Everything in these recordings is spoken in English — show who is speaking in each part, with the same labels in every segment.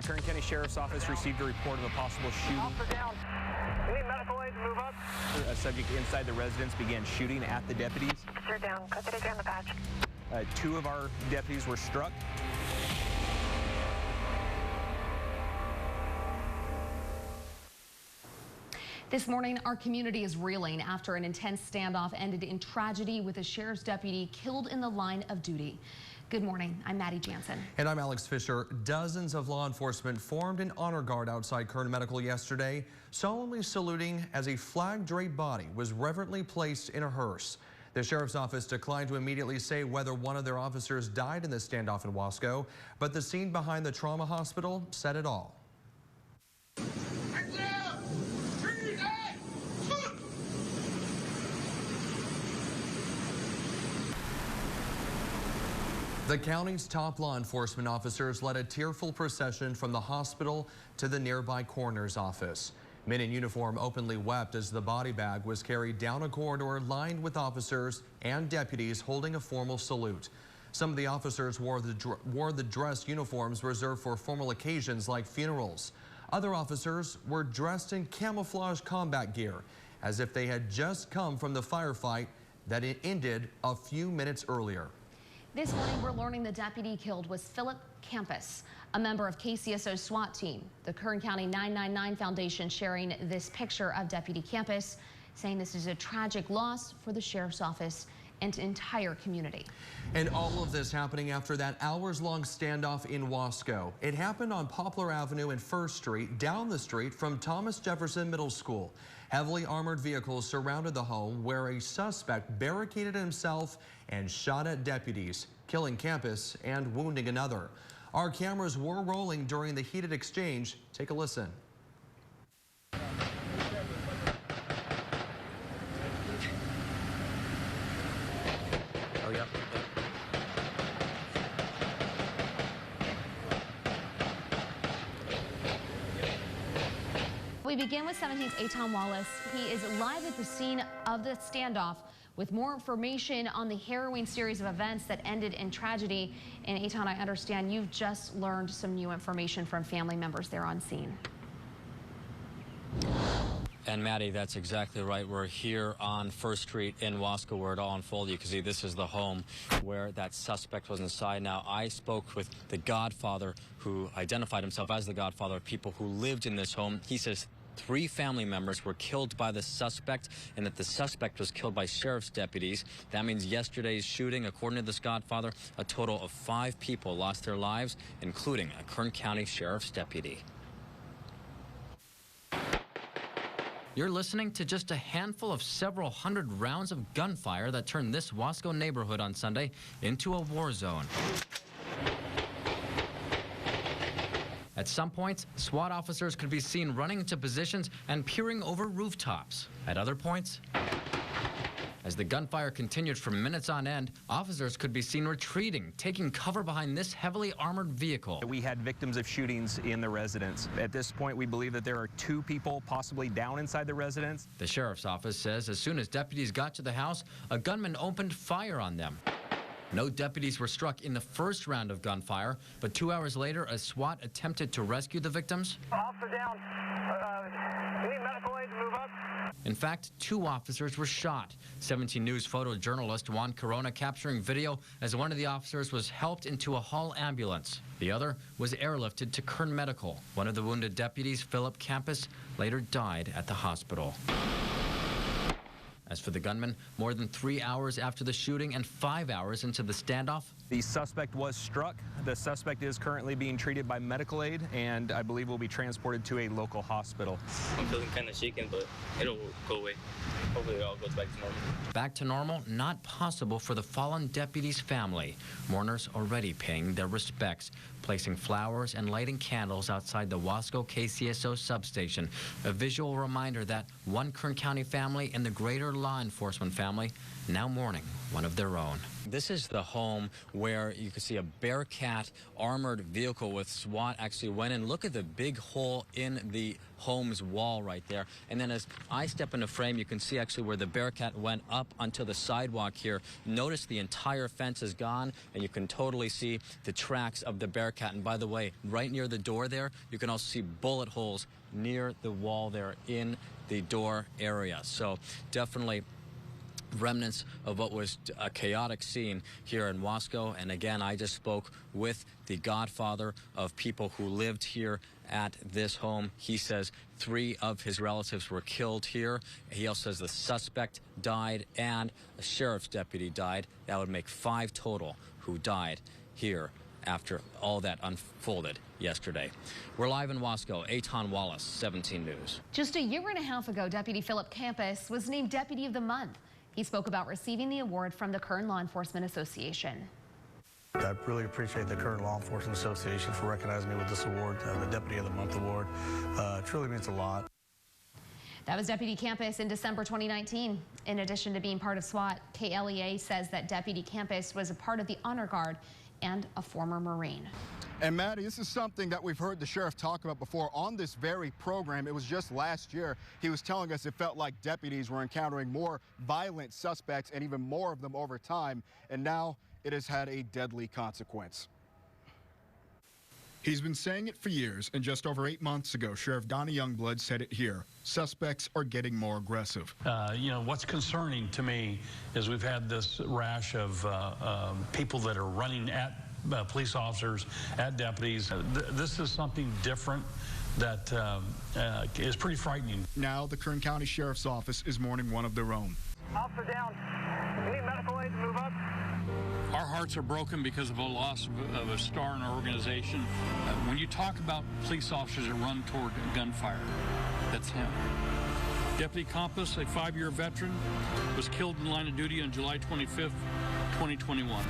Speaker 1: The Kern County Sheriff's Office received a report of a possible shooting.
Speaker 2: Officer down. We need medical aid to move up.
Speaker 1: A subject inside the residence began shooting at the deputies.
Speaker 2: Officer down. Custody on the badge.
Speaker 1: 2 of our deputies were struck.
Speaker 3: This morning, our community is reeling after an intense standoff ended in tragedy with a sheriff's deputy killed in the line of duty. Good morning. I'm Maddie Jansen.
Speaker 4: And I'm Alex Fisher. Dozens of law enforcement formed an honor guard outside Kern Medical yesterday, solemnly saluting as a flag-draped body was reverently placed in a hearse. The sheriff's office declined to immediately say whether one of their officers died in the standoff in Wasco, but the scene behind the trauma hospital said it all. The county's top law enforcement officers led a tearful procession from the hospital to the nearby coroner's office. Men in uniform openly wept as the body bag was carried down a corridor lined with officers and deputies holding a formal salute. Some of the officers wore the dress uniforms reserved for formal occasions like funerals. Other officers were dressed in camouflage combat gear, as if they had just come from the firefight that ended a few minutes earlier.
Speaker 3: This morning, we're learning the deputy killed was Philip Campus, a member of KCSO's SWAT team. The Kern County 999 Foundation sharing this picture of Deputy Campus, saying this is a tragic loss for the sheriff's office and entire community.
Speaker 4: And all of this happening after that hours-long standoff in Wasco. It happened on Poplar Avenue and 1st Street, down the street from Thomas Jefferson Middle School. Heavily armored vehicles surrounded the home where a suspect barricaded himself and shot at deputies, killing Campus and wounding another. Our cameras were rolling during the heated exchange. Take a listen.
Speaker 3: We begin with 17's Aton Wallace. He is live at the scene of the standoff with more information on the harrowing series of events that ended in tragedy. And Aton, I understand you've just learned some new information from family members there on scene.
Speaker 5: And Maddie, that's exactly right. We're here on 1st Street in Wasco where it all unfolded. You can see this is the home where that suspect was inside. Now, I spoke with the godfather who identified himself as the godfather of people who lived in this home. He says 3 family members were killed by the suspect and that the suspect was killed by sheriff's deputies. That means yesterday's shooting, according to this godfather, a total of 5 people lost their lives, including a Kern County sheriff's deputy. You're listening to just a handful of several hundred rounds of gunfire that turned this Wasco neighborhood on Sunday into a war zone. At some points, SWAT officers could be seen running into positions and peering over rooftops. At other points, as the gunfire continued for minutes on end, officers could be seen retreating, taking cover behind this heavily armored vehicle.
Speaker 1: We had victims of shootings in the residence. At this point, we believe that there are 2 people possibly down inside the residence.
Speaker 5: The sheriff's office says as soon as deputies got to the house, a gunman opened fire on them. No deputies were struck in the first round of gunfire, but 2 hours later, a SWAT attempted to rescue the victims.
Speaker 2: Officer down. We need medical aid to move up.
Speaker 5: In fact, 2 officers were shot. 17 News photojournalist Juan Corona capturing video as one of the officers was helped into a Hall ambulance. The other was airlifted to Kern Medical. One of the wounded deputies, Philip Campus, later died at the hospital. As for the gunman, more than 3 hours after the shooting and 5 hours into the standoff,
Speaker 1: the suspect was struck. The suspect is currently being treated by medical aid and I believe will be transported to a local hospital.
Speaker 6: I'm feeling kind of shaken, but it'll go away. Hopefully it all goes back to normal.
Speaker 5: Back to normal, not possible for the fallen deputy's family. Mourners already paying their respects, placing flowers and lighting candles outside the Wasco KCSO substation. A visual reminder that one Kern County family and the greater law enforcement family now mourning one of their own. This is the home where you can see a Bearcat armored vehicle with SWAT actually went in. Look at the big hole in the home's wall right there. And then as I step into frame, you can see actually where the Bearcat went up onto the sidewalk here. Notice the entire fence is gone, and you can totally see the tracks of the Bearcat. And by the way, right near the door there, you can also see bullet holes near the wall there in the door area. So definitely remnants of what was a chaotic scene here in Wasco. And again, I just spoke with the godfather of people who lived here at this home. He says 3 of his relatives were killed here. He also says the suspect died and a sheriff's deputy died. That would make 5 total who died here after all that unfolded yesterday. We're live in Wasco. Aton Wallace, 17 News.
Speaker 3: Just a year and a half ago, Deputy Philip Campus was named Deputy of the Month. He spoke about receiving the award from the Kern Law Enforcement Association.
Speaker 7: I really appreciate the Kern Law Enforcement Association for recognizing me with this award, the Deputy of the Month award. It truly means a lot.
Speaker 3: That was Deputy Campus in December 2019. In addition to being part of SWAT, KLEA says that Deputy Campus was a part of the Honor Guard and a former Marine.
Speaker 8: And Maddie, this is something that we've heard the sheriff talk about before on this very program. It was just last year. He was telling us it felt like deputies were encountering more violent suspects and even more of them over time. And now it has had a deadly consequence. He's been saying it for years, and just over 8 months ago, Sheriff Donnie Youngblood said it here. Suspects are getting more aggressive.
Speaker 9: You know, what's concerning to me is we've had this rash of people that are running at police officers, at deputies. This is something different that is pretty frightening.
Speaker 8: Now the Kern County Sheriff's Office is mourning one of their own.
Speaker 2: Officer down. We need medical aid to move up.
Speaker 9: Our hearts are broken because of a loss of a star in our organization. When you talk about police officers that run toward gunfire, that's him. Deputy Campus, a 5-year veteran, was killed in line of duty on July 25th, 2021.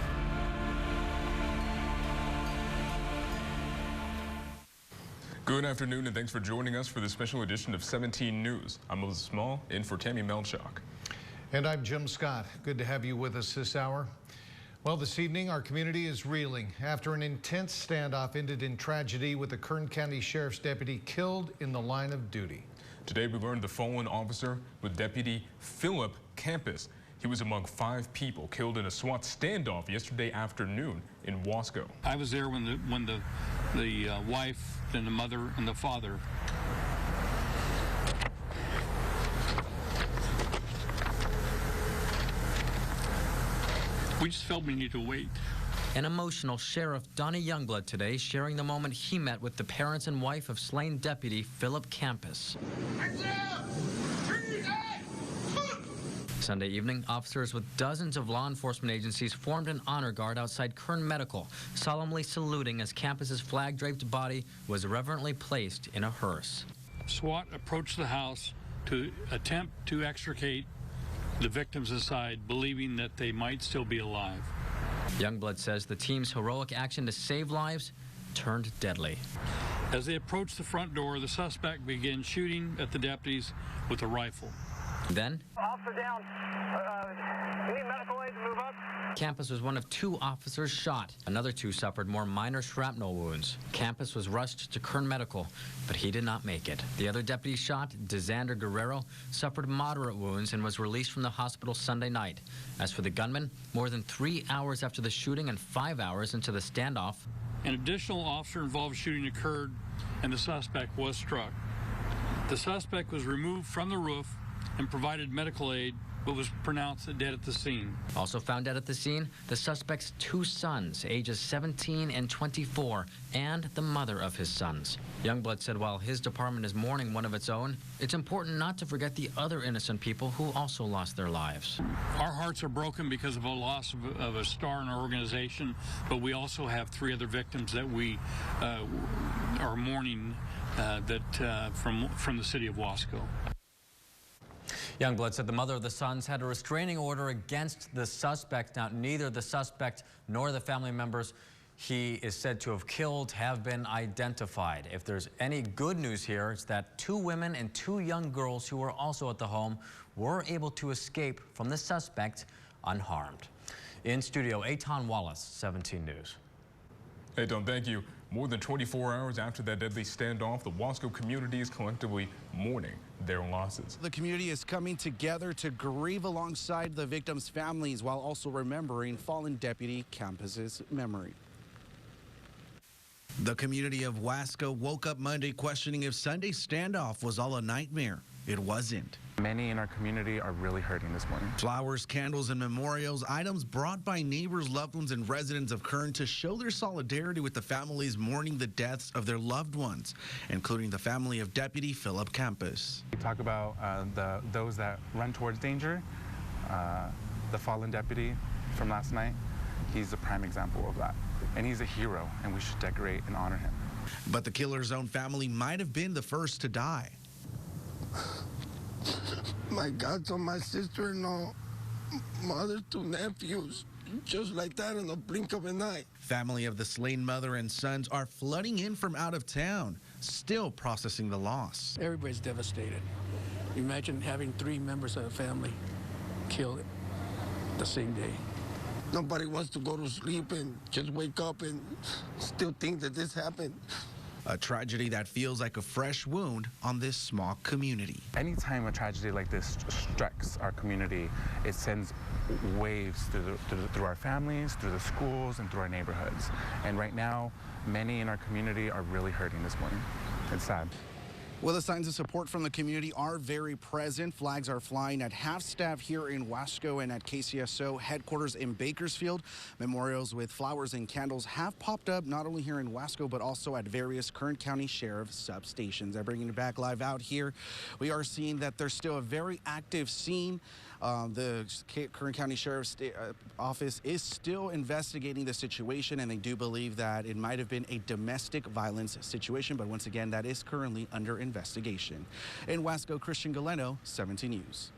Speaker 10: Good afternoon, and thanks for joining us for this special edition of 17 News. I'm Moses Small, in for Tammy Melchak.
Speaker 11: And I'm Jim Scott. Good to have you with us this hour. Well, this evening, our community is reeling after an intense standoff ended in tragedy with a Kern County Sheriff's deputy killed in the line of duty.
Speaker 10: Today, we learned the fallen officer was Deputy Philip Campus. He was among 5 people killed in a SWAT standoff yesterday afternoon in Wasco.
Speaker 9: I was there when the wife and the mother and the father we just felt we needed to wait.
Speaker 5: An emotional Sheriff Donnie Youngblood today sharing the moment he met with the parents and wife of slain Deputy Philip Campus. Sunday evening, officers with dozens of law enforcement agencies formed an honor guard outside Kern Medical, solemnly saluting as Campus's flag-draped body was reverently placed in a hearse.
Speaker 9: SWAT approached the house to attempt to extricate the victims inside, believing that they might still be alive.
Speaker 5: Youngblood says the team's heroic action to save lives turned deadly.
Speaker 9: As they approached the front door, the suspect began shooting at the deputies with a rifle.
Speaker 5: Then,
Speaker 2: Officer down. We need medical aid to move up.
Speaker 5: Campus was one of 2 officers shot. Another 2 suffered more minor shrapnel wounds. Campus was rushed to Kern Medical, but he did not make it. The other deputy shot, DeSander Guerrero, suffered moderate wounds and was released from the hospital Sunday night. As for the gunman, more than 3 hours after the shooting and 5 hours into the standoff,
Speaker 9: an additional officer-involved shooting occurred, and the suspect was struck. The suspect was removed from the roof and provided medical aid, but was pronounced dead at the scene.
Speaker 5: Also found dead at the scene, the suspect's 2 sons, ages 17 and 24, and the mother of his sons. Youngblood said while his department is mourning one of its own, it's important not to forget the other innocent people who also lost their lives.
Speaker 9: Our hearts are broken because of a loss of a star in our organization, but we also have 3 other victims that we are mourning from the city of Wasco.
Speaker 5: Youngblood said the mother of the sons had a restraining order against the suspect. Now, neither the suspect nor the family members he is said to have killed have been identified. If there's any good news here, it's that 2 women and 2 young girls who were also at the home were able to escape from the suspect unharmed. In studio, Eitan Wallace, 17 News.
Speaker 10: Eitan, thank you. More than 24 hours after that deadly standoff, the Wasco community is collectively mourning their losses.
Speaker 12: The community is coming together to grieve alongside the victims' families while also remembering fallen Deputy Campus's memory. The community of Wasco woke up Monday questioning if Sunday's standoff was all a nightmare. It wasn't.
Speaker 13: Many in our community are really hurting this morning.
Speaker 12: Flowers, candles, and memorials, items brought by neighbors, loved ones, and residents of Kern to show their solidarity with the families mourning the deaths of their loved ones, including the family of Deputy Philip Campus.
Speaker 13: We talk about those that run towards danger. The fallen deputy from last night, he's a prime example of that. And he's a hero, and we should decorate and honor him.
Speaker 12: But the killer's own family might have been the first to die.
Speaker 14: My godson, my sister-in-law, my other two nephews, just like that in the blink of an eye.
Speaker 12: Family of the slain mother and sons are flooding in from out of town, still processing the loss.
Speaker 15: Everybody's devastated. Imagine having 3 members of the family killed the same day.
Speaker 14: Nobody wants to go to sleep and just wake up and still think that this happened.
Speaker 12: A tragedy that feels like a fresh wound on this small community.
Speaker 13: Anytime a tragedy like this strikes our community, it sends waves through our families, through the schools, and through our neighborhoods. And right now, many in our community are really hurting this morning. It's sad.
Speaker 12: Well, the signs of support from the community are very present. Flags are flying at half-staff here in Wasco and at KCSO headquarters in Bakersfield. Memorials with flowers and candles have popped up not only here in Wasco, but also at various Kern County Sheriff substations. I'm bringing it back live out here. We are seeing that there's still a very active scene. The Kern County Sheriff's Office is still investigating the situation, and they do believe that it might have been a domestic violence situation. But once again, that is currently under investigation. In Wasco, Christian Galeno, 17 News.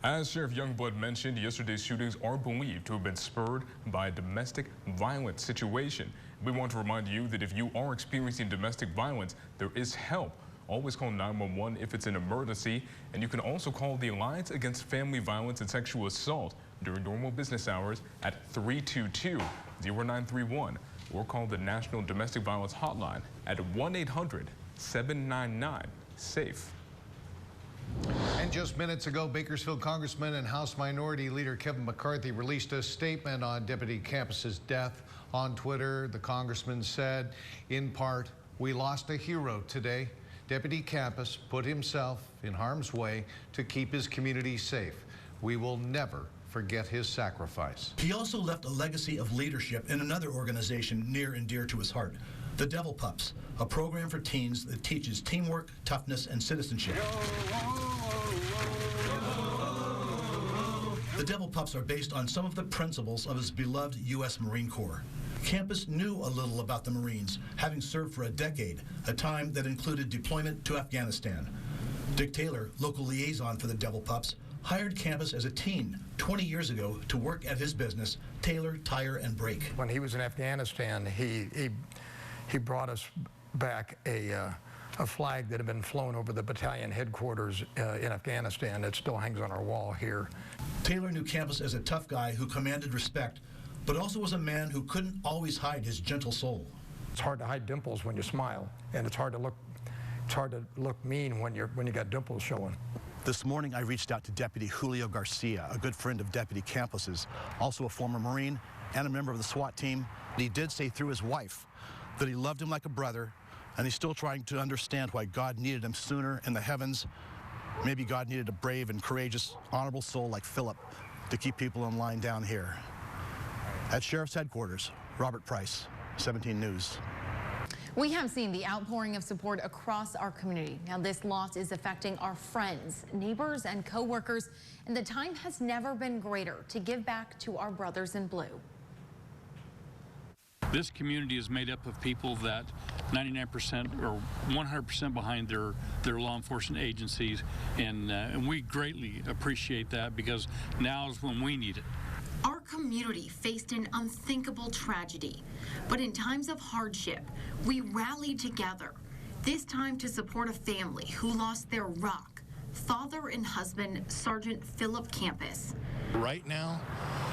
Speaker 10: As Sheriff Youngblood mentioned, yesterday's shootings are believed to have been spurred by a domestic violence situation. We want to remind you that if you are experiencing domestic violence, there is help. Always call 911 if it's an emergency, and you can also call the Alliance Against Family Violence and Sexual Assault during normal business hours at 322-0931, or call the National Domestic Violence Hotline at 1-800-799-SAFE.
Speaker 11: And just minutes ago, Bakersfield Congressman and House Minority Leader Kevin McCarthy released a statement on Deputy Campus's death. On Twitter, the congressman said, in part, "We lost a hero today. Deputy Campus put himself in harm's way to keep his community safe. We will never forget his sacrifice."
Speaker 16: He also left a legacy of leadership in another organization near and dear to his heart, the Devil Pups, a program for teens that teaches teamwork, toughness, and citizenship. The Devil Pups are based on some of the principles of his beloved U.S. Marine Corps. Campus knew a little about the Marines, having served for a decade, a time that included deployment to Afghanistan. Dick Taylor, local liaison for the Devil Pups, hired Campus as a teen 20 years ago to work at his business, Taylor Tire and Brake.
Speaker 17: When he was in Afghanistan, he brought us back a flag that had been flown over the battalion headquarters in Afghanistan. It still hangs on our wall here.
Speaker 16: Taylor knew Campus as a tough guy who commanded respect, but also was a man who couldn't always hide his gentle soul.
Speaker 17: It's hard to hide dimples when you smile, and it's hard to look mean when you got dimples showing.
Speaker 18: This morning, I reached out to Deputy Julio Garcia, a good friend of Deputy Campus's, also a former Marine and a member of the SWAT team. He did say through his wife that he loved him like a brother, and he's still trying to understand why God needed him sooner in the heavens. Maybe God needed a brave and courageous, honorable soul like Philip to keep people in line down here. At Sheriff's Headquarters, Robert Price, 17 News.
Speaker 19: We have seen the outpouring of support across our community. Now, this loss is affecting our friends, neighbors, and co-workers, and the time has never been greater to give back to our brothers in blue.
Speaker 9: This community is made up of people that 99% or 100% behind their law enforcement agencies, and we greatly appreciate that, because now is when we need it.
Speaker 20: Our community faced an unthinkable tragedy, but in times of hardship, we rallied together, this time to support a family who lost their rock, father and husband Sergeant Philip Campus.
Speaker 21: Right now,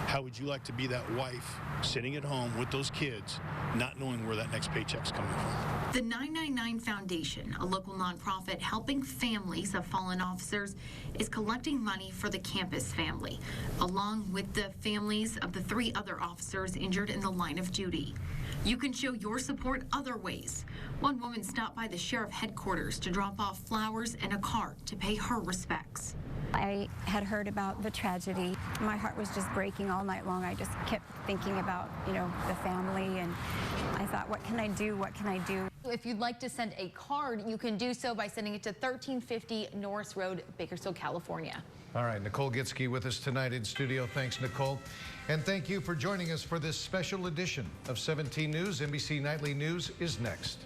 Speaker 21: how would you like to be that wife sitting at home with those kids, not knowing where that next paycheck's coming from?
Speaker 20: The 999 Foundation, a local nonprofit helping families of fallen officers, is collecting money for the Campus family, along with the families of the 3 other officers injured in the line of duty. You can show your support other ways. One woman stopped by the sheriff headquarters to drop off flowers and a card to pay her respects.
Speaker 22: I had heard about the tragedy. My heart was just breaking all night long. I just kept thinking about, the family, and I thought, what can I do? What can I do?
Speaker 19: If you'd like to send a card, you can do so by sending it to 1350 Norris Road, Bakersfield, California.
Speaker 11: All right, Nicole Gitsky with us tonight in studio. Thanks, Nicole. And thank you for joining us for this special edition of 17 News. NBC Nightly News is next.